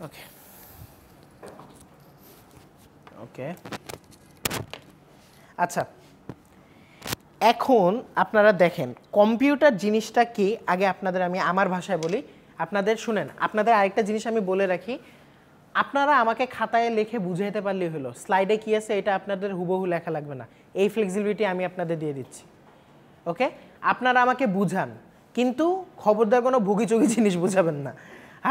ওকে ওকে আচ্ছা, এখন আপনারা দেখেন কম্পিউটার জিনিসটা কি, আগে আপনাদের আমি আমার ভাষায় বলি, আপনাদের শুনেন। আপনাদের আরেকটা জিনিস আমি বলে রাখি, আপনারা আমাকে খাতায় লিখে বুঝাইতে পারলেই হলো, স্লাইডে কী আছে এটা আপনাদের হুবহু লেখা লাগবে না, এই ফ্লেক্সিবিলিটি আমি আপনাদের দিয়ে দিচ্ছি। ওকে, আপনারা আমাকে বুঝান, কিন্তু খবরদার কোনো ভুগিচুগি জিনিস বুঝাবেন না।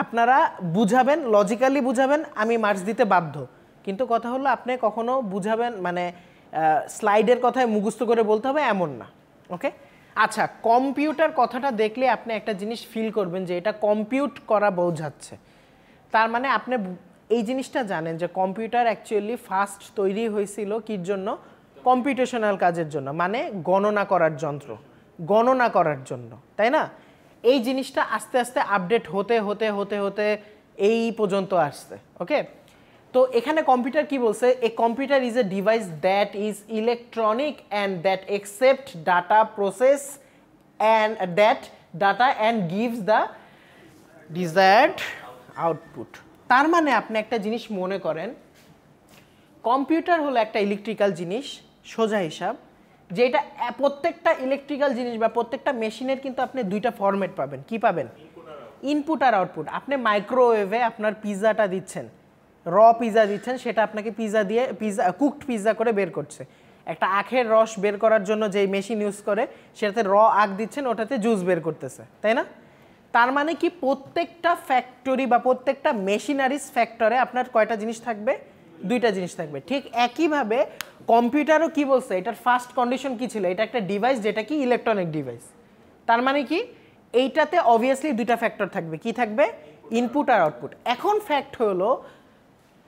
আপনারা বুঝাবেন, লজিক্যালি বুঝাবেন, আমি মার্কস দিতে বাধ্য, কিন্তু কথা হলো আপনি কখনো বুঝাবেন মানে স্লাইডের কথায় মুখস্থ করে বলতে হবে এমন না। ওকে, আচ্ছা, কম্পিউটার কথাটা দেখলে আপনি একটা জিনিস ফিল করবেন যে এটা কম্পিউট করা বোঝাচ্ছে। তার মানে আপনি এই জিনিসটা জানেন যে কম্পিউটার অ্যাকচুয়ালি ফার্স্ট তৈরি হয়েছিল কির জন্য? কম্পিউটেশনাল কাজের জন্য, মানে গণনা করার যন্ত্র, গণনা করার জন্য, তাই না? এই জিনিসটা আস্তে আস্তে আপডেট হতে হতে হতে হতে এই পর্যন্ত আসছে। ওকে, তো এখানে কম্পিউটার কি বলছে? A computer is a device that is electronic and that accept data process and that data and gives the desired output. তার মানে আপনি একটা জিনিস মনে করেন, কম্পিউটার হলো একটা ইলেকট্রিক্যাল জিনিস, সোজা হিসাব, যেটা প্রত্যেকটা ইলেকট্রিক্যাল জিনিস বা প্রত্যেকটা মেশিনের কিন্তু আপনি দুইটা ফরম্যাট পাবেন। কি পাবেন? ইনপুট আর আউটপুট। আপনি মাইক্রোওয়েভে আপনার পিৎজাটা দিচ্ছেন, র পিৎজা দিচ্ছেন, সেটা আপনাকে পিৎজা দিয়ে কুকড পিৎজা করে বের করছে। একটা আখের রস বের করার জন্য যেই মেশিন ইউজ করে সেটাতে র আখ দিচ্ছেন, ওটাতে জুস বের করতেছে, তাই না? তার মানে কি প্রত্যেকটা ফ্যাক্টরি বা প্রত্যেকটা মেশিনারিজ ফ্যাক্টরে আপনার কয়টা জিনিস থাকবে? দুইটা জিনিস থাকবে। ঠিক একইভাবে কম্পিউটারও কি বলছে, এটার ফার্স্ট কন্ডিশন কি ছিল? এটা একটা ডিভাইস যেটা কি ইলেকট্রনিক ডিভাইস। তার মানে কি এইটাতে অবভিয়াসলি দুইটা ফ্যাক্টর থাকবে। কি থাকবে? ইনপুট আর আউটপুট। এখন ফ্যাক্ট হলো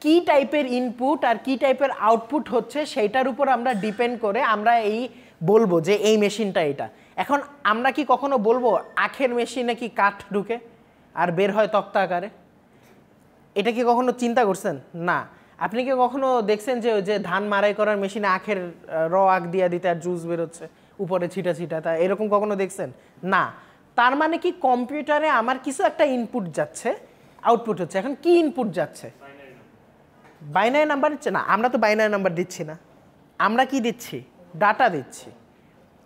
কি টাইপের ইনপুট আর কি টাইপের আউটপুট হচ্ছে সেইটার উপর আমরা ডিপেন্ড করে আমরা এই বলবো যে এই মেশিনটা এটা। এখন আমরা কি কখনো বলবো আখের মেশিনে কি কাঠ ঢুকে আর বের হয় তক্তা আকারে? এটা কি কখনো চিন্তা করছেন? না। আপনি কি কখনো দেখছেন যে যে ধান মাড়াই করার মেশিনে আখের র আখ দিয়া দিতে আর জুস বেরোচ্ছে উপরে ছিটা ছিটা, তা এরকম কখনো দেখছেন? না। তার মানে কি কম্পিউটারে আমার কিছু একটা ইনপুট যাচ্ছে, আউটপুট হচ্ছে। এখন কি ইনপুট যাচ্ছে? বাইনারি নাম্বার দিচ্ছে না, আমরা তো বাইনারি নাম্বার দিচ্ছি না, আমরা কি দিচ্ছি? ডাটা দিচ্ছি,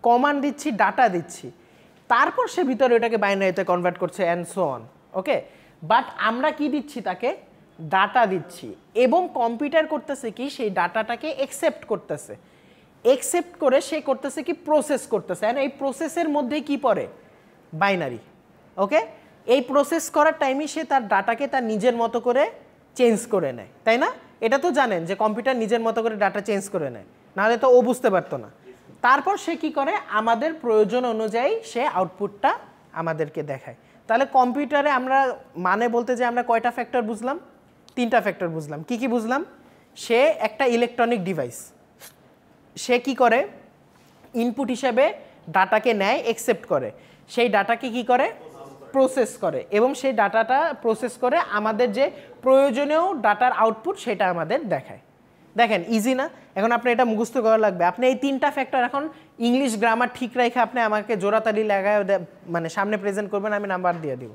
কমান্ড দিচ্ছি, ডাটা দিচ্ছি, তারপর সে ভিতরে ওটাকে বাইনারিতে কনভার্ট করছে and so on. Okay, but আমরা কি দিচ্ছি? তাকে ডাটা দিচ্ছি, এবং কম্পিউটার করতেছে কি সেই ডাটাটাকে একসেপ্ট করতেছে, একসেপ্ট করে সে করতেছে কি প্রসেস করতেছে। আর এই প্রসেসের মধ্যে কি পড়ে? বাইনারি। ওকে, এই প্রসেস করার টাইমে সে তার ডাটাকে তার নিজের মতো করে চেঞ্জ করে নেয়, তাই না? এটা তো জানেন যে কম্পিউটার নিজের মতো করে ডাটা চেঞ্জ করে নেয়, নাহলে তো ও বুঝতে পারতো না। তারপর সে কি করে? আমাদের প্রয়োজন অনুযায়ী সে আউটপুটটা আমাদেরকে দেখায়। তাহলে কম্পিউটারে আমরা মানে বলতে যে আমরা কয়টা ফ্যাক্টর বুঝলাম? তিনটা ফ্যাক্টর বুঝলাম। কি কি বুঝলাম? সে একটা ইলেকট্রনিক ডিভাইস, সে কি করে? ইনপুট হিসেবে ডাটাকে নেয়, একসেপ্ট করে, সেই ডাটাকে কি করে? প্রসেস করে, এবং সেই ডাটাটা প্রসেস করে আমাদের যে প্রয়োজনীয় ডাটার আউটপুট সেটা আমাদের দেখায়। দেখেন ইজি না? এখন আপনি এটা মুখস্থ করা লাগবে। আপনি এই তিনটা ফ্যাক্টর এখন ইংলিশ গ্রামার ঠিক রেখে আপনি আমাকে জোড়াতালি লাগায় মানে সামনে প্রেজেন্ট করবেন, আমি নাম্বার দিয়ে দিব।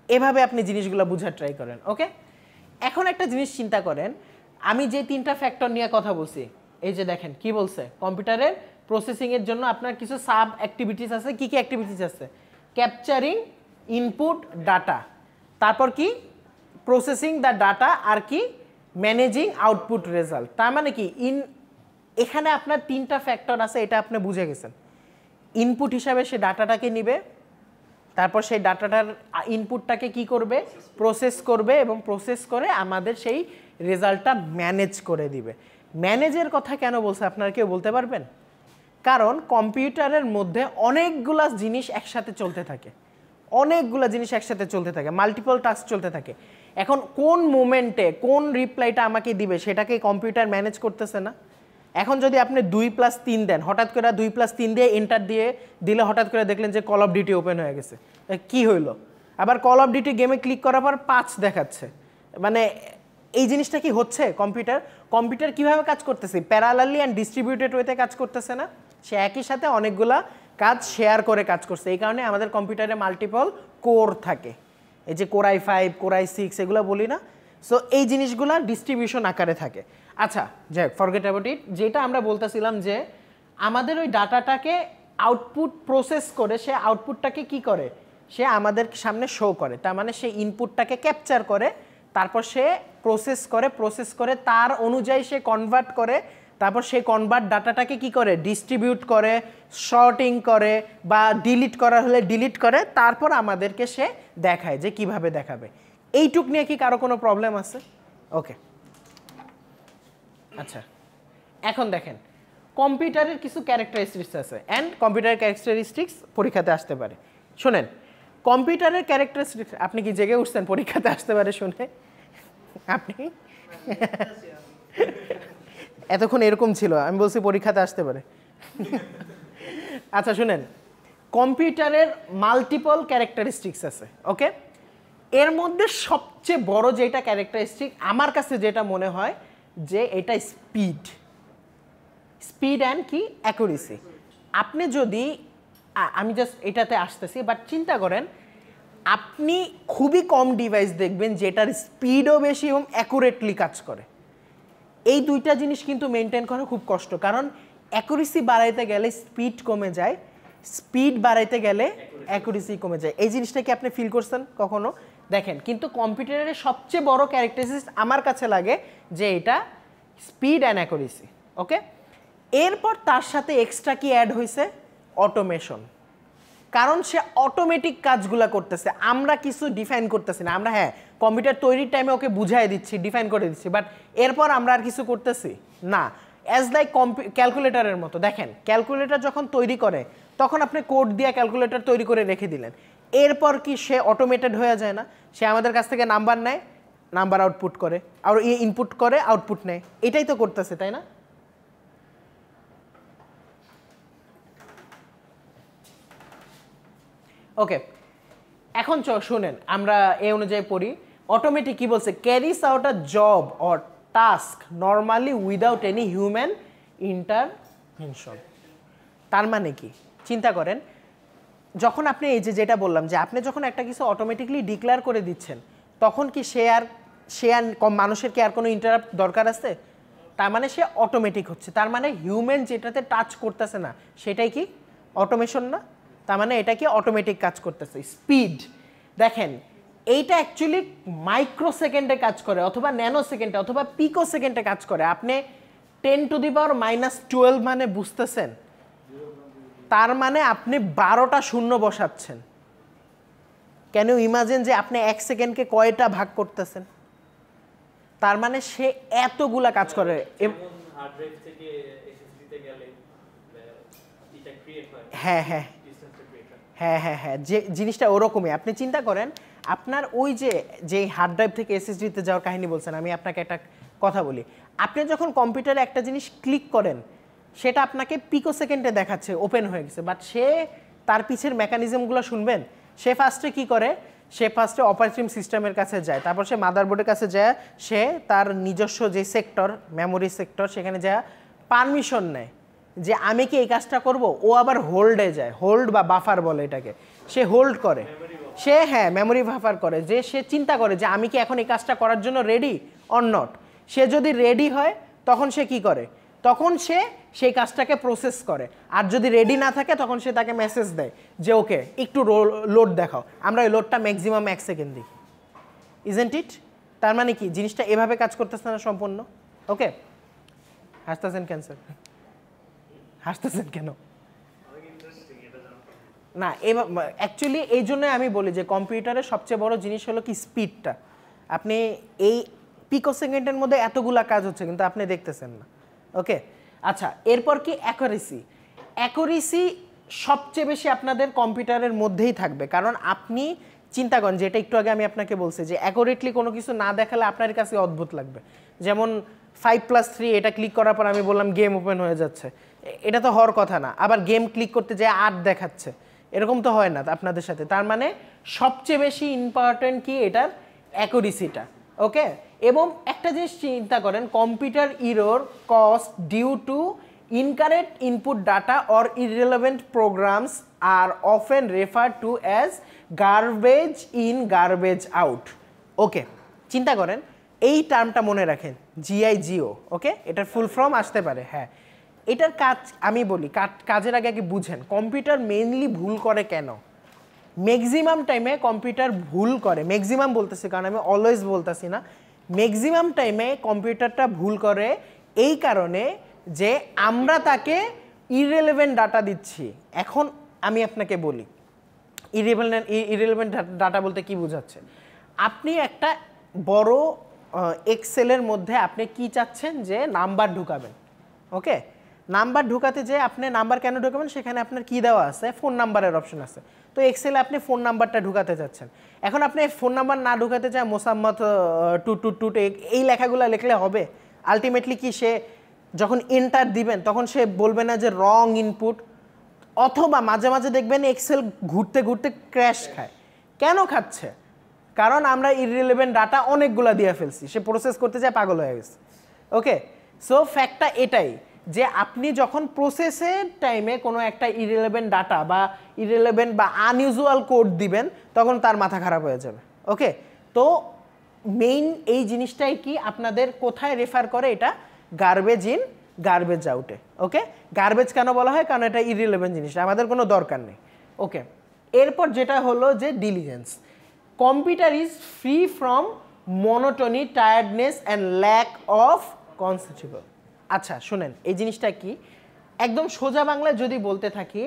এভাবে আপনি জিনিসগুলো বুঝার ট্রাই করেন। ওকে, এখন একটা জিনিস চিন্তা করেন, আমি যে তিনটা ফ্যাক্টর নিয়ে কথা বলছি, এই যে দেখেন কি বলছে, কম্পিউটারের প্রসেসিংয়ের জন্য আপনার কিছু সাব অ্যাক্টিভিটিস আছে। কি কি অ্যাক্টিভিটিস আছে? ক্যাপচারিং ইনপুট ডাটা, তারপর কি প্রসেসিং দ্য ডাটা, আর কি ম্যানেজিং আউটপুট রেজাল্ট। তার মানে কি এখানে আপনার তিনটা ফ্যাক্টর আছে, এটা আপনি বুঝে গেছেন। ইনপুট হিসাবে সে ডাটাটাকে নিবে, তারপর সেই ডাটাটার ইনপুটটাকে কি করবে? প্রসেস করবে, এবং প্রসেস করে আমাদের সেই রেজাল্টটা ম্যানেজ করে দিবে। ম্যানেজের কথা কেন বলছে আপনারা কেউ বলতে পারবেন? কারণ কম্পিউটারের মধ্যে অনেকগুলা জিনিস একসাথে চলতে থাকে, অনেকগুলো জিনিস একসাথে চলতে থাকে, মাল্টিপল টাস্ক চলতে থাকে। এখন কোন মোমেন্টে কোন রিপ্লাইটা আমাকে দিবে সেটাকে কম্পিউটার ম্যানেজ করতেছে না। এখন যদি আপনি 2+3 দেন, হঠাৎ করে 2+3 দিয়ে এন্টার দিয়ে দিলে হঠাৎ করে দেখলেন যে কল অফ ডিউটি ওপেন হয়ে গেছে, কি হইলো? আবার কল অফ ডিউটি গেমে ক্লিক করার পর 5 দেখাচ্ছে। মানে এই জিনিসটা কি হচ্ছে? কম্পিউটার কিভাবে কাজ করতেছে? প্যারালালি অ্যান্ড ডিস্ট্রিবিউটেড ওয়েতে কাজ করতেছে না, সে একই সাথে অনেকগুলা কাজ শেয়ার করে কাজ করছে। এই কারণে আমাদের কম্পিউটারে মাল্টিপল কোর থাকে। এই যে কোর i5 কোর i6 এগুলো বলি না, সো এই জিনিসগুলো ডিস্ট্রিবিউশন আকারে থাকে। আচ্ছা যাই হোক, ফরগেট অ্যাবাউট ইট। যেটা আমরা বলতেছিলাম যে আমাদের ওই ডাটাটাকে আউটপুট প্রসেস করে সে আউটপুটটাকে কি করে, সে আমাদের সামনে শো করে। তার মানে সে ইনপুটটাকে ক্যাপচার করে, তারপর সে প্রসেস করে তার অনুযায়ী সে কনভার্ট করে, তারপর সেই কনভার্ট ডাটাটাকে কি করে ডিস্ট্রিবিউট করে, শর্টিং করে, বা ডিলিট করার হলে ডিলিট করে, তারপর আমাদেরকে সে দেখায় যে কিভাবে দেখাবে। এইটুক নিয়ে কি কারো কোনো প্রবলেম আছে? ওকে, আচ্ছা এখন দেখেন কম্পিউটারের কিছু ক্যারেক্টারিস্টিক্স আছে, অ্যান্ড কম্পিউটারের ক্যারেক্টারিস্টিক্স পরীক্ষাতে আসতে পারে। শোনেন, কম্পিউটারের ক্যারেক্টারিস্টিক্স, আপনি কি জেগে উঠছেন পরীক্ষাতে আসতে পারে শুনে? আপনি এতক্ষণ এরকম ছিল, আমি বলছি পরীক্ষাতে আসতে পারে। আচ্ছা শুনেন, কম্পিউটারের মাল্টিপল ক্যারেক্টারিস্টিক্স আছে, ওকে? এর মধ্যে সবচেয়ে বড় যেটা ক্যারেক্টারিস্টিক আমার কাছে যেটা মনে হয় যে এটা স্পিড অ্যান্ড কি অ্যাকুরেসি। আপনি যদি, আমি জাস্ট এটাতে আসতেছি, বাট চিন্তা করেন আপনি খুবই কম ডিভাইস দেখবেন যেটার স্পিডও বেশি এবং অ্যাকুরেটলি কাজ করে। এই দুইটা জিনিস কিন্তু মেনটেন করা খুব কষ্ট, কারণ অ্যাকুরেসি বাড়াইতে গেলে স্পিড কমে যায়, স্পিড বাড়াইতে গেলে অ্যাকুরেসি কমে যায়। এই জিনিসটা কি আপনি ফিল করছেন কখনো? দেখেন, কিন্তু কম্পিউটারের সবচেয়ে বড় ক্যারেক্টারিস্টিক্স আমার কাছে লাগে যে এটা স্পিড অ্যান্ড অ্যাকুরেসি, ওকে? এরপর তার সাথে এক্সট্রা কি অ্যাড হয়েছে? অটোমেশন। কারণ সে অটোমেটিক কাজগুলো করতেছে, আমরা কিছু ডিফাইন করতেছি না। আমরা হ্যাঁ কম্পিউটার তৈরির টাইমে ওকে বুঝাই দিচ্ছি, ডিফাইন করে দিচ্ছি, বাট এরপর আমরা আর কিছু করতেছি না। অ্যাজ লাইক ক্যালকুলেটারের মতো। দেখেন, ক্যালকুলেটর যখন তৈরি করে তখন আপনি কোড দিয়ে ক্যালকুলেটর তৈরি করে রেখে দিলেন, এরপর কি সে অটোমেটেড হয়ে যায় না? সে আমাদের কাছ থেকে নাম্বার নেয়, নাম্বার আউটপুট করে, আর ইনপুট করে আউটপুট নেয়, এটাই তো করতেছে, তাই না? ওকে, এখন শুনেন আমরা এই অনুযায়ী পড়ি। অটোমেটিক কি বলছে? ক্যারিস out a job or task normally without any human intervention. তার মানে কি? চিন্তা করেন, যখন আপনি এই যেটা বললাম যে আপনি যখন একটা কিছু অটোমেটিকলি ডিক্লেয়ার করে দিচ্ছেন, তখন কি সে আর মানুষের কি আর কোনো ইন্টারাপ্ট দরকার আছে? তার মানে সে অটোমেটিক হচ্ছে, তার মানে হিউম্যান যেটাতে টাচ করতেছে না সেটাই কি অটোমেশন না? তার মানে এটা কি অটোমেটিক কাজ করতেছে। স্পিড দেখেন, এইটা অ্যাকচুয়ালি মাইক্রো সেকেন্ডে কাজ করে, অথবা ন্যানো সেকেন্ডে, অথবা পিকো সেকেন্ডে কাজ করে। আপনি 10⁻⁻12 মানে বুঝতেছেন? তার মানে আপনি 12টা শূন্য বসাচ্ছেন। ক্যান ইউ ইমাজিন যে আপনি 1 সেকেন্ডকে কয়টা ভাগ করতেছেন? তার মানে সে এতগুলা কাজ করে। হ্যাঁ হ্যাঁ হ্যাঁ হ্যাঁ হ্যাঁ, যে জিনিসটা ওরকমই। আপনি চিন্তা করেন, আপনার ওই যে হার্ড ড্রাইভ থেকে এসএসডিতে যাওয়ার কাহিনী বলছেন, আমি আপনাকে একটা কথা বলি। আপনি যখন কম্পিউটারে একটা জিনিস ক্লিক করেন, সেটা আপনাকে পিকো সেকেন্ডে দেখাচ্ছে ওপেন হয়ে গেছে, বাট সে তার পিছের মেকানিজমগুলো শুনবেন। সে ফার্স্টে কি করে? সে ফার্স্টে অপারেটিং সিস্টেমের কাছে যায়, তারপর সে মাদারবোর্ডের কাছে যায়, সে তার নিজস্ব যে সেক্টর, মেমোরি সেক্টর, সেখানে যায় পারমিশন নেয় যে আমি কি এই কাজটা করব। ও আবার হোল্ডে যায়, হোল্ড বা বাফার বলে এটাকে। সে হোল্ড করে, সে হ্যাঁ মেমোরি বাফার করে, যে সে চিন্তা করে যে আমি কি এখন এই কাজটা করার জন্য রেডি অর নট। সে যদি রেডি হয় তখন সে কি করে? তখন সে সেই কাজটাকে প্রসেস করে, আর যদি রেডি না থাকে তখন সে তাকে মেসেজ দেয় যে ওকে একটু লোড দেখাও, আমরা ওই লোডটা ম্যাক্সিমাম 1 সেকেন্ড দিই। Isn't it? তার মানে কি জিনিসটা এভাবে কাজ করতেছে না সম্পূর্ণ? ওকে, হাসতেছেন ক্যান্সার, হাসতেছেন কেন? না, অ্যাকচুয়ালি এই জন্য আমি বলি যে কম্পিউটারের সবচেয়ে বড় জিনিস হলো কি স্পিডটা। আপনি এই পিকো সেকেন্ডের মধ্যে এতগুলা কাজ হচ্ছে কিন্তু আপনি দেখতেছেন না। ওকে, আচ্ছা এরপর কি অ্যাকুরেসি। অ্যাকুরেসি সবচেয়ে বেশি আপনাদের কম্পিউটারের মধ্যেই থাকবে, কারণ আপনি চিন্তা করেন, যেটা একটু আগে আমি আপনাকে বলছি যে অ্যাকুরেটলি কোনো কিছু না দেখালে আপনার কাছে অদ্ভুত লাগবে। যেমন 5+3 এটা ক্লিক করার পর আমি বললাম গেম ওপেন হয়ে যাচ্ছে, এটা তো হওয়ার কথা না। আবার গেম ক্লিক করতে যায় 8 দেখাচ্ছে, এরকম তো হয় না আপনাদের সাথে। তার মানে সবচেয়ে বেশি ইম্পর্টেন্ট কি এটার অ্যাকুরেসিটা। ওকে, এবং একটা জিনিস চিন্তা করেন, computer error cost due to incorrect input data or irrelevant programs are often refer to as garbage in garbage out. Okay, চিন্তা করেন, এই টার্মটা মনে রাখেন, GIGO। ওকে, এটার ফুল ফর্ম আসতে পারে। হ্যাঁ, এটার কাজ আমি বলি, কাজের আগে আগে বুঝেন কম্পিউটার মেইনলি ভুল করে কেন। ম্যাক্সিমাম টাইমে কম্পিউটার ভুল করে, ম্যাক্সিমাম বলতেছি কারণ আমি অলওয়েজ বলতেছি না, ম্যাক্সিমাম টাইমে কম্পিউটারটা ভুল করে এই কারণে যে আমরা তাকে ইররেলেভেন্ট ডাটা দিচ্ছি। এখন আমি আপনাকে বলি ইররেলেভেন্ট ডাটা বলতে কি বোঝাচ্ছে। আপনি একটা বড় এক্সেলের মধ্যে আপনি কি চাচ্ছেন যে নাম্বার ঢুকাবেন। ওকে, নাম্বার ঢুকাতে যে আপনি নাম্বার কেন ঢুকাবেন, সেখানে আপনার কি দেওয়া আছে, ফোন নাম্বারের অপশন আছে। তো এক্সেলে আপনি ফোন নাম্বারটা ঢুকাতে চাচ্ছেন। এখন আপনি ফোন নাম্বার না ঢুকাতে চায় মোসাম্মদ 222 এই লেখাগুলো লিখলে হবে? আলটিমেটলি কি সে যখন এন্টার দিবেন তখন সে বলবে না যে রং ইনপুট? অথবা মাঝে মাঝে দেখবেন এক্সেল ঘুরতে ঘুরতে ক্র্যাশ খায়। কেন খাচ্ছে? কারণ আমরা ইররিলেভেন্ট ডাটা অনেকগুলো দিয়ে ফেলছি, সে প্রসেস করতে যায় পাগল হয়ে গেছে। ওকে, সো ফ্যাক্টটা এটাই যে আপনি যখন প্রসেসের টাইমে কোনো একটা ইররিলেভেন্ট ডাটা বা ইররিলেভেন্ট বা আনইউজুয়াল কোড দিবেন তখন তার মাথা খারাপ হয়ে যাবে। ওকে, তো মেইন এই জিনিসটাই কি আপনাদের কোথায় রেফার করে, এটা গার্বেজ ইন গার্বেজ আউটে। ওকে, গার্বেজ কেন বলা হয়? কারণ এটা ইররিলেভেন্ট জিনিস, আমাদের কোনো দরকার নেই। ওকে, এরপর যেটা হলো যে diligence. Computer is free from monotony, tiredness and lack of concentration. আচ্ছা শুনেন, এই জিনিসটা কি একদম সোজা বাংলায় যদি বলতে থাকি,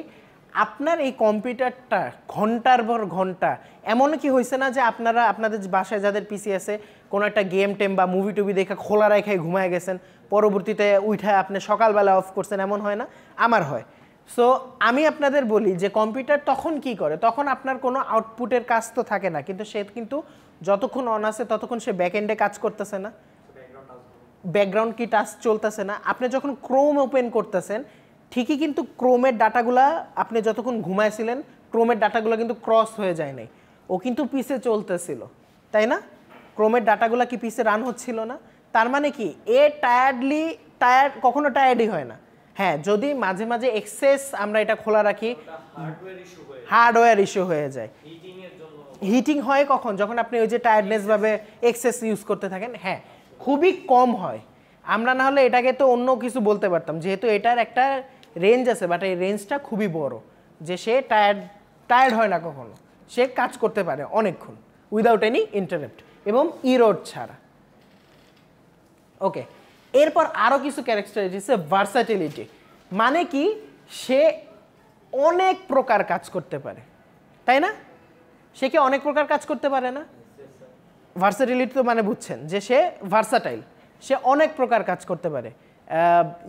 আপনার এই কম্পিউটারটা ঘন্টার পর ঘন্টা, এমন কি হয়েছে না যে আপনারা আপনাদের বাসায় যাদের পিসি আছে কোনো একটা গেম টেম বা মুভি টুভি দেখে খোলা রেখে ঘুমায় গেছেন, পরবর্তীতে উঠে আপনি সকালবেলা অফ করছেন, এমন হয় না? আমার হয়। সো আমি আপনাদের বলি যে কম্পিউটার তখন কি করে, তখন আপনার কোনো আউটপুটের কাজ তো থাকে না, কিন্তু সে কিন্তু যতক্ষণ অন আছে ততক্ষণ সে ব্যাকএন্ডে কাজ করতেছে না, ব্যাকগ্রাউন্ড কি টাস্ক চলতেছে না। আপনি যখন ক্রোম ওপেন করতেছেন ঠিকই, কিন্তু ক্রোমের ডাটাগুলা আপনি যতক্ষণ ঘুমাইছিলেন ক্রোমের ডাটাগুলো কিন্তু ক্রস হয়ে যায় নাই, ও কিন্তু পিসে চলতেছিল, তাই না? ক্রোমের ডাটাগুলো কি পিসে রান হচ্ছিল না? তার মানে কি এ কখনো টায়ার্ডই হয় না। হ্যাঁ, যদি মাঝে মাঝে এক্সেস আমরা এটা খোলা রাখি, হার্ডওয়্যার ইস্যু হয়ে যায়। হিটিং হয় কখন? যখন আপনি ওই যে টায়ার্ডনেস ভাবে এক্সেস ইউজ করতে থাকেন। হ্যাঁ, খুবই কম হয়। আমরা না হলে এটাকে তো অন্য কিছু বলতে পারতাম, যেহেতু এটার একটা রেঞ্জ আছে, বাট এই রেঞ্জটা খুবই বড়, যে সে টায়ার্ড হয় না কখনো, সে কাজ করতে পারে অনেকক্ষণ উইদাউট এনি ইন্টারাপ্ট এবং ইরোড ছাড়া। ওকে, এরপর আরও কিছু ক্যারেক্টারিস্টিক্স, ভার্সাটিলিটি। মানে কি সে অনেক প্রকার কাজ করতে পারে, তাই না? সে কি অনেক প্রকার কাজ করতে পারে না? ভার্সাটিলিটি তো মানে বুঝছেন যে সে ভার্সাটাইল, সে অনেক প্রকার কাজ করতে পারে।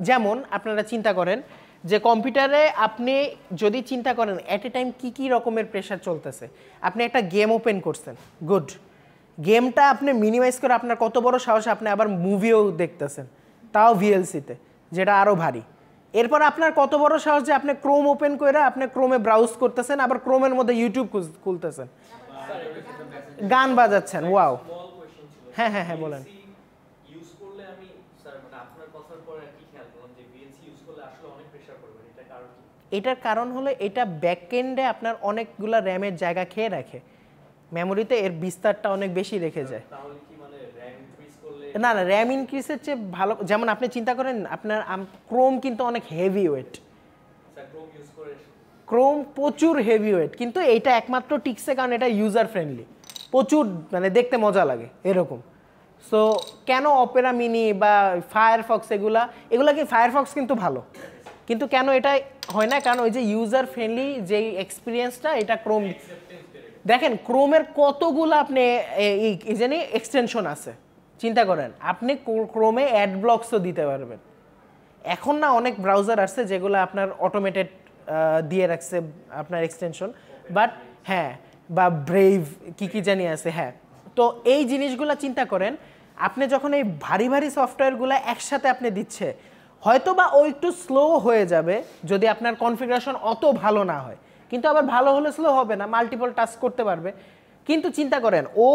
যেমন আপনারা চিন্তা করেন যে কম্পিউটারে আপনি যদি চিন্তা করেন অ্যাট এ টাইম কী কী রকমের প্রেশার চলতেছে। আপনি একটা গেম ওপেন করছেন, গুড, গেমটা আপনি মিনিমাইজ করে আপনার কত বড় সাহস, আপনি আবার মুভিও দেখতেছেন, তাও ভিএলসিতে, যেটা আরও ভারী। এরপর আপনার কত বড় সাহস যে আপনি ক্রোম ওপেন করে আপনি ক্রোমে ব্রাউজ করতেছেন, আবার ক্রোমের মধ্যে ইউটিউব খুলতেছেন, গান বাজাচ্ছেন। ওয়াও, হ্যাঁ হ্যাঁ হ্যাঁ বলেন। এটার কারণ হলো এটা ব্যাকএন্ডে আপনার অনেকগুলো র্যামের জায়গা খেয়ে রাখে, মেমোরিতে এর বিস্তারটা অনেক বেশি রেখে যায়। না না, র্যাম ইনক্রিজের চেয়ে ভালো, যেমন আপনি চিন্তা করেন আপনার ক্রোম কিন্তু অনেক হেভি ওয়েট, ক্রোম প্রচুর হেভি ওয়েট, কিন্তু এইটা একমাত্র টিকসে কারণ এটা ইউজার ফ্রেন্ডলি, প্রচুর মানে দেখতে মজা লাগে এরকম। সো কেন অপেরা মিনি বা ফায়ারফক্স এগুলা কি, ফায়ারফক্স কিন্তু ভালো, কিন্তু কেন এটা হয় না? কারণ ওই যে ইউজার ফ্রেন্ডলি যে এক্সপিরিয়েন্সটা এটা ক্রোম, দেখেন ক্রোমের কতগুলো আপনি এই জানি এক্সটেনশন আছে, চিন্তা করেন আপনি ক্রোমে অ্যাড ব্লকসও দিতে পারবেন। এখন না অনেক ব্রাউজার আসছে যেগুলো আপনার অটোমেটেড দিয়ে রাখছে আপনার এক্সটেনশন, বাট হ্যাঁ, বা ব্রেভ কি জানি আছে। হ্যাঁ, তো এই জিনিসগুলো চিন্তা করেন, আপনি যখন এই ভারী ভারী সফটওয়্যারগুলো একসাথে আপনি দিচ্ছে, হয়তো বা ও একটু স্লো হয়ে যাবে যদি আপনার কনফিগারেশন অত ভালো না হয়, কিন্তু আবার ভালো হলে স্লো হবে না, মাল্টিপল টাস্ক করতে পারবে। কিন্তু চিন্তা করেন ও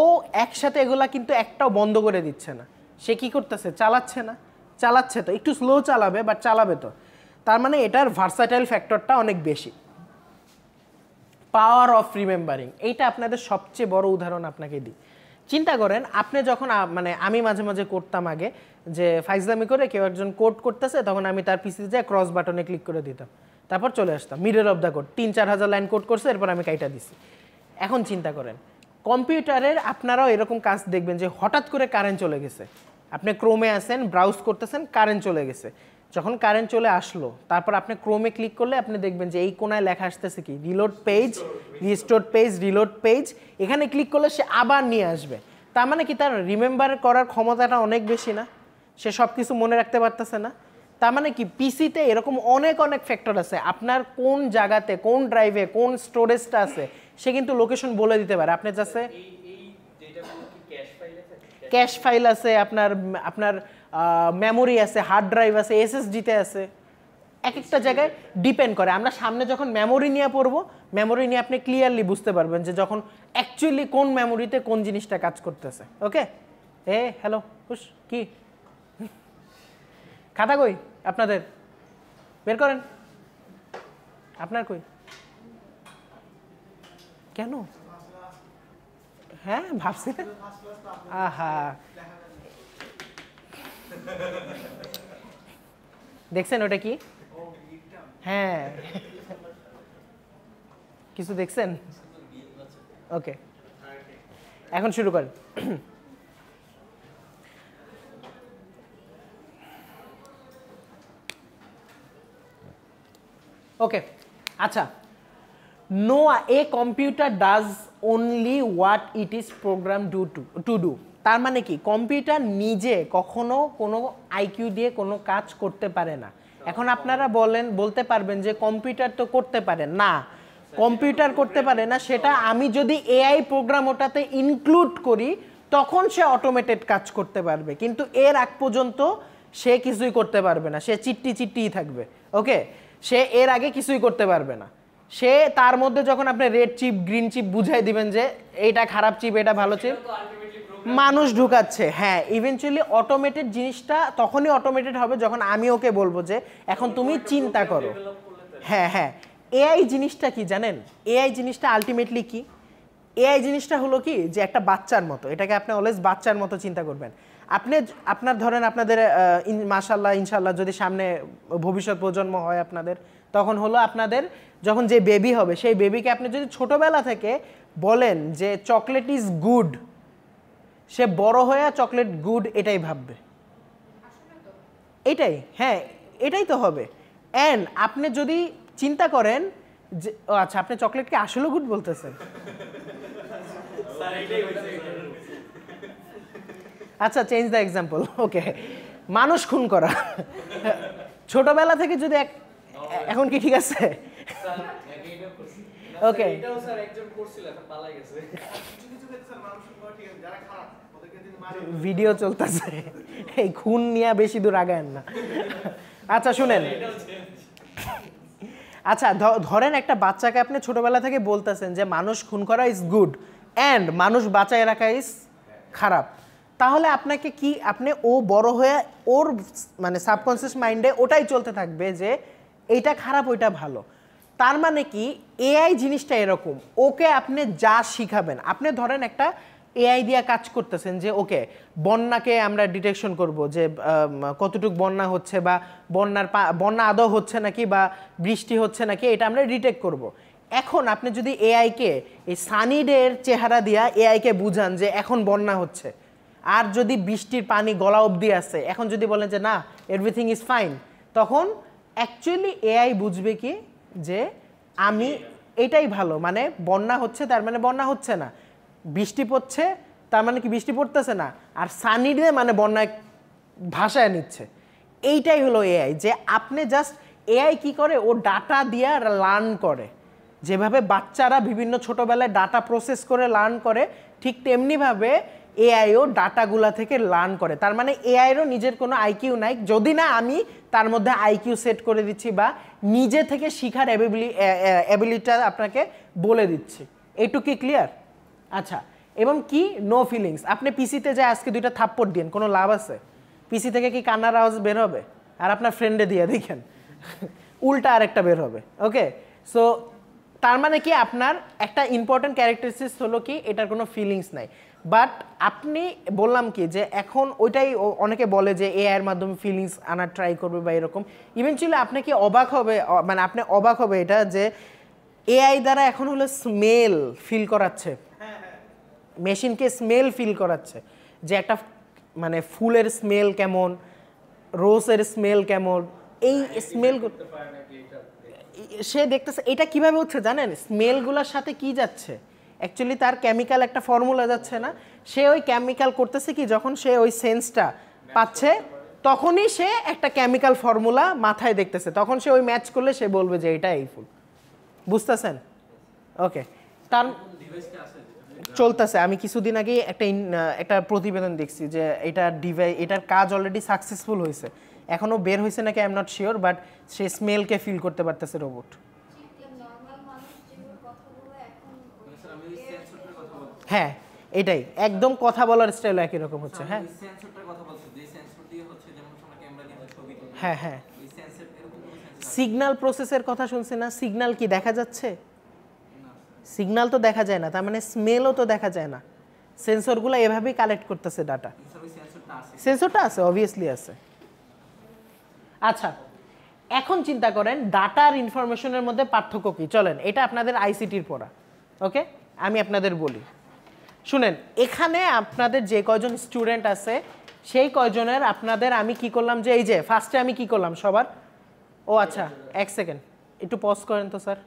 একসাথে এগুলা কিন্তু একটাও বন্ধ করে দিচ্ছে না, সে কি করতেছে, চালাচ্ছে তো, একটু স্লো চালাবে বাট চালাবে তো, তার মানে এটার ভার্সাটাইল ফ্যাক্টরটা অনেক বেশি। পাওয়ার অফ রিমেম্বারিং, এইটা আপনাদের সবচেয়ে বড় উদাহরণ আপনাকে দিই। চিন্তা করেন আপনি যখন মানে আমি মাঝে মাঝে করতাম আগে যে ফাইজলামি করে কেউ একজন কোড করতেছে, তখন আমি তার পিসিতে যায় ক্রস বাটনে ক্লিক করে দিতাম, তারপর চলে আসতাম মিডল অফ দ্য কোড, 3-4 হাজার লাইন কোড করছে, এরপর আমি কাইটা দিছি। এখন চিন্তা করেন কম্পিউটারের আপনারাও এরকম কাজ দেখবেন যে হঠাৎ করে কারেন্ট চলে গেছে, আপনি ক্রোমে আছেন ব্রাউজ করতেছেন, কারেন্ট চলে গেছে। যখন কারেন্ট চলে আসলো তারপর আপনি ক্রোমে ক্লিক করলে আপনি দেখবেন যে এই কোনায় লেখা আসতেছে কি reload page, restore page, reload page. এখানে ক্লিক করলে সে আবার নিয়ে আসবে। তার মানে কি তার রিমেম্বার করার ক্ষমতাটা অনেক বেশি না? সে সব কিছু মনে রাখতে পারতেছে না? তার মানে কি পিসিতে এরকম অনেক অনেক ফ্যাক্টর আছে, আপনার কোন জায়গাতে কোন ড্রাইভে কোন স্টোরেজটা আছে সে কিন্তু লোকেশন বলে দিতে পারে। আপনার কাছে ক্যাশ ফাইল আছে, আপনার আপনার মেমোরি আছে, হার্ড ড্রাইভ আছে, এসএসডিতে আছে, এক একটা জায়গায় ডিপেন্ড করে। আমরা সামনে যখন মেমোরি নিয়ে পড়বো, মেমোরি নিয়ে আপনি ক্লিয়ারলি বুঝতে পারবেন যে যখন অ্যাকচুয়ালি কোন মেমোরিতে কোন জিনিসটা কাজ করতেছে। ওকে, হ্যালো খুশ কি খাতা কই আপনাদের? বের করেন। আপনার কই? কেন? হ্যাঁ ভাবছি। আহা, দেখছেন ওটা কি? হ্যাঁ কিছু দেখছেন? ওকে, এখন শুরু করেন। ওকে, আচ্ছা, no a computer does only what it is program to do. তার মানে কি কম্পিউটার নিজে কখনো কোনো আইকিউ দিয়ে কোনো কাজ করতে পারে না। এখন আপনারা বলতে পারবেন যে কম্পিউটার তো করতে পারে না, কম্পিউটার করতে পারে না, সেটা আমি যদি এআই প্রোগ্রাম ওটাতে ইনক্লুড করি তখন সে অটোমেটেড কাজ করতে পারবে, কিন্তু এর আগ পর্যন্ত সে কিছুই করতে পারবে না, সে চিট্টিই থাকবে। ওকে, সে এর আগে কিছুই করতে পারবে না। সে তার মধ্যে যখন আপনি রেড চিপ গ্রিন চিপ বুঝাই দিবেন যে এইটা খারাপ চিপ এটা ভালো চিপ, মানুষ ঢুকাচ্ছে। হ্যাঁ, ইভেনচুয়ালি অটোমেটেড জিনিসটা তখনই অটোমেটেড হবে যখন আমি ওকে বলবো যে এখন তুমি চিন্তা করো। হ্যাঁ হ্যাঁ, এআই জিনিসটা কি জানেন? এআই জিনিসটা আলটিমেটলি কি? এআই জিনিসটা হলো কি যে একটা বাচ্চার মতো, এটাকে আপনি অলওয়েজ বাচ্চার মতো চিন্তা করবেন। আপনার ধরেন আপনাদের মাশাআল্লাহ ইনশাআল্লাহ যদি সামনে ভবিষ্যৎ প্রজন্ম হয় আপনাদের, তখন হলো আপনাদের যখন যে বেবি হবে সেই বেবিকে আপনি যদি ছোটবেলা থেকে বলেন যে চকলেট ইজ গুড, সে বড় হয়ে চকলেট গুড এটাই ভাববে। এটাই, হ্যাঁ এটাই তো হবে। অ্যান্ড আপনি যদি চিন্তা করেন যে ও আচ্ছা আপনি চকলেটকে আসলে গুড বলতেছেন, আচ্ছা চেঞ্জ দ্য এক্সাম্পল। ওকে, মানুষ খুন করা ছোটবেলা থেকে যদি এখন কি ঠিক আছে? ওকে, ভিডিও চলতেছে, এই খুন নিয়ে বেশি দূর আগায়েন না। আচ্ছা শুনেন, আচ্ছা ধরেন একটা বাচ্চাকে আপনি ছোটবেলা থেকে বলতেছেন যে মানুষ খুন করা ইজ গুড অ্যান্ড মানুষ বাঁচায় রাখা ইজ খারাপ, তাহলে আপনাকে কি ও বড় হয়ে ওর মানে সাবকনসিয়াস মাইন্ডে ওটাই চলতে থাকবে যে এইটা খারাপ ওইটা ভালো। তার মানে কি এআই জিনিসটা এরকম, ওকে আপনি যা শিখাবেন, আপনি ধরেন একটা এআই দিয়ে কাজ করতেছেন যে ওকে বন্যাকে আমরা ডিটেকশন করব যে কতটুকু বন্যা হচ্ছে বা বন্যা আদৌ হচ্ছে নাকি বা বৃষ্টি হচ্ছে নাকি এটা আমরা ডিটেক্ট করব। এখন আপনি যদি এআইকে এই সানি ডের চেহারা দিয়া এআইকে বুঝান যে এখন বন্যা হচ্ছে, আর যদি বৃষ্টির পানি গলা অবধি আছে, এখন যদি বলেন যে না এভরিথিং ইজ ফাইন, তখন অ্যাকচুয়ালি এআই বুঝবে কি যে আমি এটাই ভালো, মানে বন্যা হচ্ছে তার মানে বন্যা হচ্ছে না, বৃষ্টি পড়ছে তার মানে কি বৃষ্টি পড়তেছে না, আর সানি ডে মানে বন্যায় ভাষায় নিচ্ছে। এইটাই হলো এআই, যে আপনি জাস্ট এআই কি করে ও ডাটা দিয়ে লার্ন করে, যেভাবে বাচ্চারা বিভিন্ন ছোটবেলায় ডাটা প্রসেস করে লার্ন করে ঠিক তেমনিভাবে এআইও ডাটাগুলা থেকে লার্ন করে। তার মানে এআইরও নিজের কোনো আইকিউ নাই, যদি না আমি তার মধ্যে আইকিউ সেট করে দিচ্ছি বা নিজে থেকে শিখার অ্যাবিলিটিটা আপনাকে বলে দিচ্ছি। এইটুকু কি ক্লিয়ার? আচ্ছা, এবং কি নো ফিলিংস। আপনি পিসিতে যায় আজকে 2টা থাপ্পড় দিন, কোনো লাভ আছে? পিসি থেকে কি কান্নার আওয়াজ বের হবে? আর আপনার ফ্রেন্ডে দিয়ে দেখেন উল্টা আরেকটা বের হবে। ওকে, সো তার মানে কি আপনার একটা ইম্পর্টেন্ট ক্যারেক্টারিস্টিক্স হলো কি এটার কোনো ফিলিংস নাই। বাট আপনি বললাম কি যে এখন ওইটাই অনেকে বলে যে এআই এর মাধ্যমে ফিলিংস আনার ট্রাই করবে বা এরকম, ইভেনচুয়ালি আপনি কি অবাক হবে, মানে আপনি অবাক হবে এটা যে এআই দ্বারা এখন হলো স্মেল ফিল করাচ্ছে, মেশিনকে স্মেল ফিল করাচ্ছে যে একটা মানে ফুলের স্মেল কেমন, রোজের স্মেল কেমন, এই স্মেল সে দেখতেছে। এটা কিভাবে হচ্ছে জানেন, স্মেলগুলোর সাথে কি যাচ্ছে, অ্যাকচুয়ালি তার কেমিক্যাল একটা ফর্মুলা যাচ্ছে না, সে ওই কেমিক্যাল করতেছে কি যখন সে ওই সেন্সটা পাচ্ছে তখনই সে একটা কেমিক্যাল ফর্মুলা মাথায় দেখতেছে, তখন সে ওই ম্যাচ করলে সে বলবে যে এটা এই ফুল। বুঝতেছেন? ওকে, তার চলতেছে। আমি কিছুদিন আগে একটা প্রতিবেদন দেখছি যে এটার কাজ অলরেডি সাকসেসফুল হয়েছে, এখনো বের হয়েছে নাকি I am not sure, but সে স্মেলকে ফিল করতে পারতেছে রোবট। হ্যাঁ এটাই একদম কথা বলার স্টাইল একই রকম হচ্ছে। হ্যাঁ হ্যাঁ হ্যাঁ, সিগন্যাল প্রসেসের কথা শুনছি না, সিগন্যাল কি দেখা যাচ্ছে? সিগন্যাল তো দেখা যায় না, তার মানে স্মেলও তো দেখা যায় না। সেন্সরগুলো এভাবেই কালেক্ট করতেছে ডাটা। সেন্সরটা আছে, অবভিয়াসলি আছে। আচ্ছা এখন চিন্তা করেন ডাটার ইনফরমেশনের মধ্যে পার্থক্য কি। চলেন এটা আপনাদের আইসিটির পড়া, ওকে আমি আপনাদের বলি শুনেন। এখানে আপনাদের যে কয়জন স্টুডেন্ট আছে সেই কয়জনের আপনাদের আমি কি করলাম যে এই যে ফার্স্টে আমি কি করলাম সবার, ও আচ্ছা এক সেকেন্ড একটু পজ করেন তো স্যার,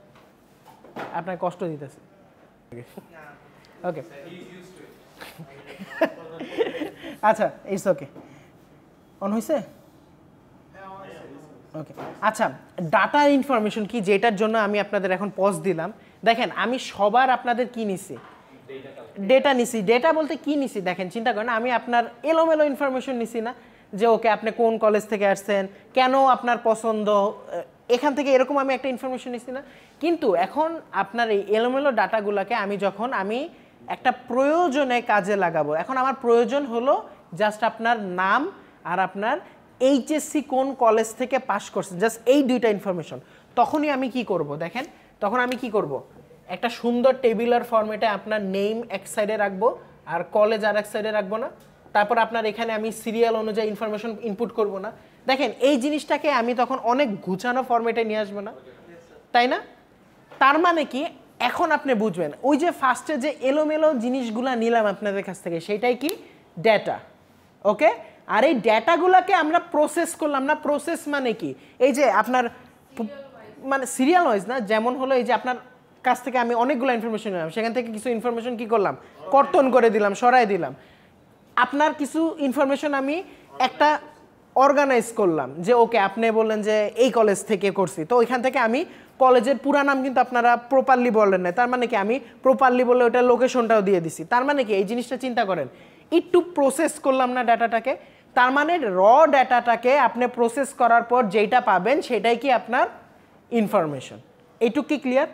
আপনার কষ্ট দিতেছে। ওকে আচ্ছা ইটস ওকে, অন হয়েছে? ওকে আচ্ছা, ডাটা ইনফরমেশন কি যেটার জন্য আমি আপনাদের এখন পজ দিলাম। দেখেন আমি সবার আপনাদের কি নিছি, ডেটা নিছি। ডেটা বলতে কি নিছি দেখেন, চিন্তা করেন আমি আপনার এলোমেলো ইনফরমেশন নিছি না, যে ওকে আপনি কোন কলেজ থেকে আসছেন, কেন আপনার পছন্দ, এখান থেকে এরকম আমি একটা ইনফরমেশন নিছি না। কিন্তু এখন আপনার এই এলোমেলো ডাটাগুলোকে আমি যখন আমি একটা প্রয়োজনে কাজে লাগাবো, এখন আমার প্রয়োজন হলো জাস্ট আপনার নাম আর আপনার এইচএসসি কোন কলেজ থেকে পাশ করছেন, জাস্ট এই দুইটা ইনফরমেশন। তখনই আমি কি করব দেখেন, তখন আমি কি করব একটা সুন্দর টেবিলার ফরম্যাটে আপনার নেম এক সাইডে রাখবো আর কলেজ আর এক সাইডে রাখবো না, তারপর আপনার এখানে আমি সিরিয়াল অনুযায়ী ইনফরমেশন ইনপুট করব না। দেখেন এই জিনিসটাকে আমি তখন অনেক গুছানো ফরম্যাটে নিয়ে আসবো না, তাই না? তার মানে কি এখন আপনি বুঝবেন ওই যে ফার্স্টে যে এলোমেলো জিনিসগুলো নিলাম আপনাদের কাছ থেকে সেটাই কি ডেটা, ওকে। আর এই ডেটাগুলোকে আমরা প্রসেস করলাম না। প্রসেস মানে কি, এই যে আপনার মানে সিরিয়াল ওয়াইজ না, যেমন হলো এই যে আপনার কাছ থেকে আমি অনেকগুলো ইনফরমেশন নিলাম, সেখান থেকে কিছু ইনফরমেশন কি করলাম কর্তন করে দিলাম, সরাই দিলাম। আপনার কিছু ইনফরমেশন আমি একটা অর্গানাইজ করলাম, যে ওকে আপনি বললেন যে এই কলেজ থেকে করছি, তো ওইখান থেকে আমি কলেজের পুরা নাম কিন্তু আপনারা প্রপারলি বললেন না, তার মানে কি আমি প্রপারলি বলে ওটা লোকেশনটাও দিয়ে দিছি। তার মানে কি এই জিনিসটা চিন্তা করেন, একটু প্রসেস করলাম না ডাটাটাকে। তার মানে র ডাটাটাকে আপনি প্রসেস করার পর যেটা পাবেন সেটাই কি আপনার ইনফরমেশন। এইটুকু কি ক্লিয়ার?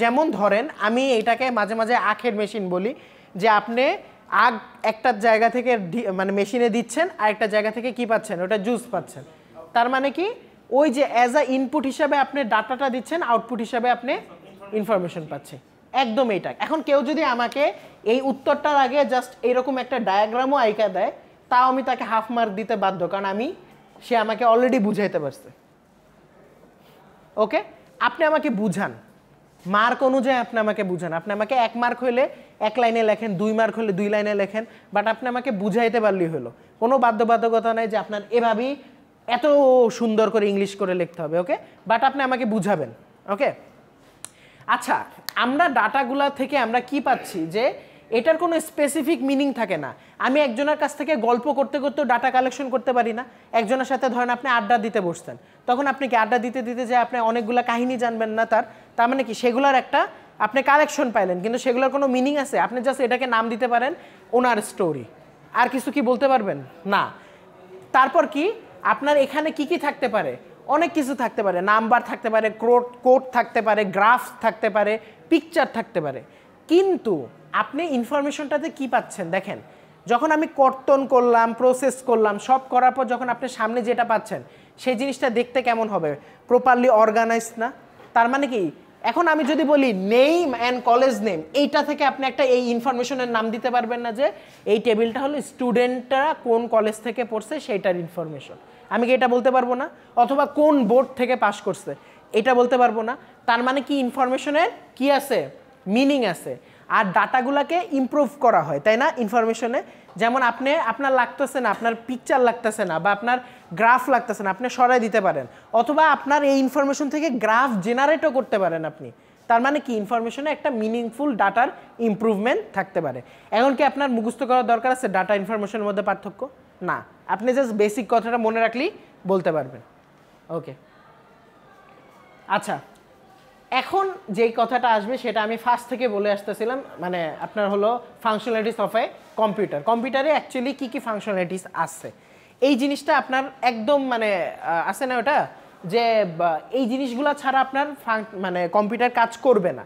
যেমন ধরেন আমি এটাকে মাঝে মাঝে আখের মেশিন বলি, যে আপনি আগ একটা জায়গা থেকে মানে মেশিনে দিচ্ছেন আর একটা জায়গা থেকে কি পাচ্ছেন, ওটা জুস পাচ্ছেন। তার মানে কি ওই যে অ্যাজ আ ইনপুট হিসাবে আপনি ডাটাটা দিচ্ছেন, আউটপুট হিসাবে আপনি ইনফরমেশন পাচ্ছেন, একদম এইটা। এখন কেউ যদি আমাকে এই উত্তরটার আগে জাস্ট এইরকম একটা ডায়াগ্রামও আইকা দেয়, তাও আমি তাকে হাফ মার্ক দিতে বাধ্য, কারণ সে আমাকে অলরেডি বুঝাইতে পারছে। ওকে, আপনি আমাকে বুঝান, মার্ক অনুযায়ী আপনি আমাকে বুঝান। আপনি আমাকে 1 মার্ক হইলে 1 লাইনে লেখেন, 2 মার্ক হলে 2 লাইনে লেখেন, বাট আপনি আমাকে বুঝাইতে পারলেই হলো। কোনো বাধ্যবাধকতা নাই যে আপনার এভাবেই এত সুন্দর করে ইংলিশ করে লিখতে হবে, ওকে, বাট আপনি আমাকে বুঝাবেন, ওকে। আচ্ছা, আমরা ডাটাগুলা থেকে আমরা কি পাচ্ছি যে এটার কোনো স্পেসিফিক মিনিং থাকে না। আমি একজনের কাছ থেকে গল্প করতে করতে ডাটা কালেকশন করতে পারি না। একজনের সাথে ধরেন আপনি আড্ডা দিতে বসতেন, তখন আপনি কি আড্ডা দিতে দিতে যে আপনি অনেকগুলো কাহিনী জানবেন না, তার মানে কি সেগুলোর একটা আপনি কালেকশন পাইলেন, কিন্তু সেগুলোর কোনো মিনিং আছে? আপনি জাস্ট এটাকে নাম দিতে পারেন ওনার স্টোরি, আর কিছু কি বলতে পারবেন না। তারপর কি আপনার এখানে কি কি থাকতে পারে, অনেক কিছু থাকতে পারে, নাম্বার থাকতে পারে, কোড থাকতে পারে, গ্রাফ থাকতে পারে, পিকচার থাকতে পারে, কিন্তু আপনি ইনফরমেশনটাতে কি পাচ্ছেন দেখেন। যখন আমি কর্তন করলাম, প্রসেস করলাম, সব করার পর যখন আপনি সামনে যেটা পাচ্ছেন সেই জিনিসটা দেখতে কেমন হবে, প্রপারলি অর্গানাইজ না? তার মানে কি এখন আমি যদি বলি নেম অ্যান্ড কলেজ নেম, এইটা থেকে আপনি একটা এই ইনফরমেশনের নাম দিতে পারবেন না যে এই টেবিলটা হলো স্টুডেন্টরা কোন কলেজ থেকে পড়ছে সেইটার ইনফরমেশন, আমি কি এটা বলতে পারবো না? অথবা কোন বোর্ড থেকে পাস করছে এটা বলতে পারবো না। তার মানে কি ইনফরমেশনের কি আছে, মিনিং আছে। আর ডাটাগুলোকে ইমপ্রুভ করা হয়, তাই না ইনফরমেশনে? যেমন আপনার লাগতেছে না, আপনার পিকচার লাগতেছে না, বা আপনার গ্রাফ লাগতেছে না, আপনি সরাই দিতে পারেন, অথবা আপনার এই ইনফরমেশন থেকে গ্রাফ জেনারেটও করতে পারেন আপনি। তার মানে কি ইনফরমেশনে একটা মিনিংফুল ডাটার ইমপ্রুভমেন্ট থাকতে পারে। এখন কি আপনার মুখস্থ করার দরকার আছে ডাটা ইনফরমেশনের মধ্যে পার্থক্য? না, আপনি জাস্ট বেসিক কথাটা মনে রাখলেই বলতে পারবেন। ওকে, আচ্ছা, এখন যেই কথাটা আসবে সেটা আমি ফার্স্ট থেকে বলে আসতেছিলাম, মানে আপনার হলো ফাংশনালিটিস অফ এ কম্পিউটার। কম্পিউটারে অ্যাকচুয়ালি কী কী ফাংশনালিটিস আছে এই জিনিসটা আপনার একদম মানে আছে না ওটা, যে এই জিনিসগুলো ছাড়া আপনার মানে কম্পিউটার কাজ করবে না।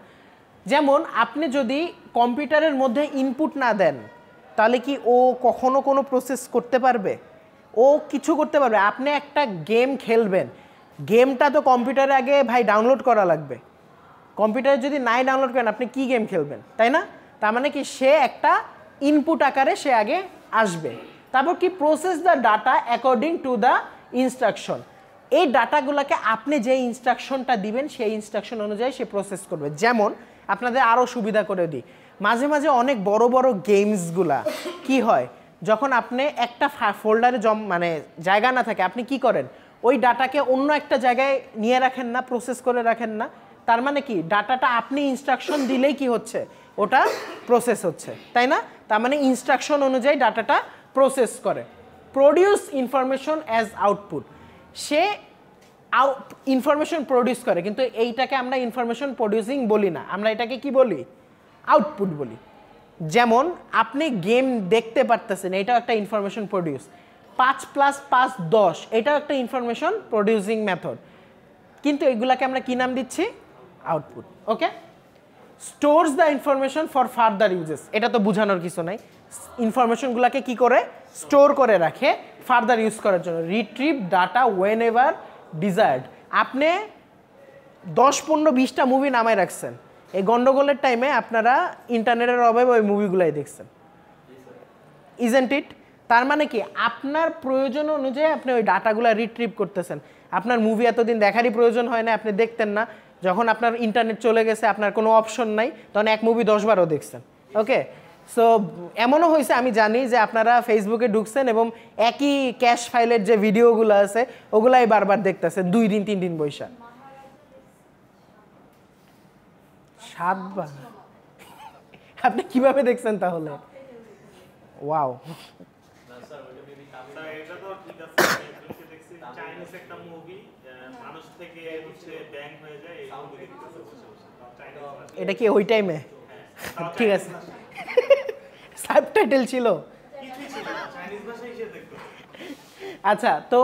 যেমন আপনি যদি কম্পিউটারের মধ্যে ইনপুট না দেন তাহলে কি ও কখনো কোনো প্রসেস করতে পারবে? ও কিছু করতে পারবে? আপনি একটা গেম খেলবেন, গেমটা তো কম্পিউটারে আগে ভাই ডাউনলোড করা লাগবে। কম্পিউটারে যদি নাই ডাউনলোড করেন আপনি কি গেম খেলবেন, তাই না? তার মানে কি সে একটা ইনপুট আকারে সে আগে আসবে, তারপর কি process the data according to the instruction. এই ডাটাগুলোকে আপনি যে ইনস্ট্রাকশনটা দিবেন সেই ইনস্ট্রাকশন অনুযায়ী সে প্রসেস করবে। যেমন আপনাদের আরও সুবিধা করে দিই, মাঝে মাঝে অনেক বড় বড় গেমসগুলা কি হয়, যখন আপনি একটা ফোল্ডারে মানে জায়গা না থাকে আপনি কি করেন, ওই ডাটাকে অন্য একটা জায়গায় নিয়ে রাখেন না, প্রসেস করে রাখেন না। তার মানে কি ডাটাটা আপনি ইনস্ট্রাকশন দিলেই কি হচ্ছে, ওটা প্রসেস হচ্ছে, তাই না? তার মানে ইনস্ট্রাকশন অনুযায়ী ডাটাটা প্রসেস করে। প্রডিউস ইনফরমেশন অ্যাজ আউটপুট, সে ইনফরমেশন প্রডিউস করে, কিন্তু এইটাকে আমরা ইনফরমেশন প্রডিউসিং বলি না, আমরা এটাকে কি বলি, আউটপুট বলি। যেমন আপনি গেম দেখতে পারতেছেন, এটাও একটা ইনফরমেশন প্রডিউস। 5 + 5 10, এটাও একটা ইনফরমেশন প্রডিউসিং মেথড, কিন্তু এগুলাকে আমরা কি নাম দিচ্ছি, output. Okay, stores the information for further uses, এটা তো বোঝানোর কিছু নাই। ইনফরমেশনগুলোকে কি করে স্টোর করে রাখে ফার্দার ইউজ করার জন্য। Retrieve data whenever desired, আপনি 10 15 20টা মুভি নামায় রাখছেন, এই গন্ডগোলের টাইমে আপনারা ইন্টারনেটের অভাবে ওই মুভিগুলাই দেখছেন, ইজেন্ট ইট? তার মানে কি আপনার প্রয়োজন অনুযায়ী আপনি ওই ডাটাগুলো রিট্রিভ করতেছেন। আপনার মুভি এতদিন দেখারই প্রয়োজন হয় না, আপনি দেখতেন না, যখন আপনার ইন্টারনেট চলে গেছে আপনার কোনো অপশন নাই, তখন এক মুভি 10 বারও দেখছেন। ওকে, সো এমনও হয়েছে আমি জানি যে আপনারা ফেসবুকে ঢুকছেন এবং একই ক্যাশ ফাইলের যে ভিডিওগুলো আছে ওগুলাই বারবার দেখতেছেন 2 দিন 3 দিন বৈশা। 7 বার আপনি কিভাবে দেখছেন তাহলে? ওয়াও, এটা কি ওই টাইমে? ঠিক আছে, সাবটাইটেল ছিল। আচ্ছা, তো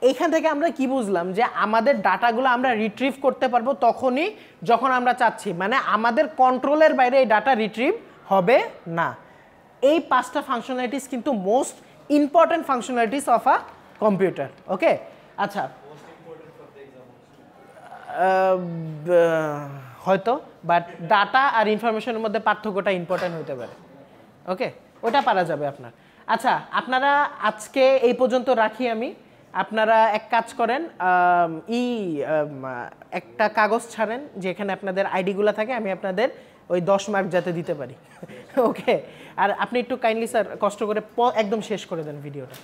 এইখান থেকে আমরা কি বুঝলাম যে আমাদের ডাটাগুলো আমরা রিট্রিভ করতে পারবো তখনই যখন আমরা চাচ্ছি, মানে আমাদের কন্ট্রোলের বাইরে এই ডাটা রিট্রিভ হবে না। এই 5টা ফাংশনালিটিস কিন্তু most important functionalities of a computer. Okay, আচ্ছা, হয়তো, বাট ডাটা আর ইনফরমেশনের মধ্যে পার্থক্যটা ইম্পর্টেন্ট হতে পারে। ওকে, ওটা পারা যাবে আপনার। আচ্ছা, আপনারা আজকে এই পর্যন্ত রাখি আমি। আপনারা এক কাজ করেন, একটা কাগজ ছাড়েন যেখানে আপনাদের আইডিগুলো থাকে, আমি আপনাদের ওই 10 মার্ক যাতে দিতে পারি। ওকে, আর আপনি একটু কাইন্ডলি স্যার কষ্ট করে একদম শেষ করে দেন ভিডিওটা।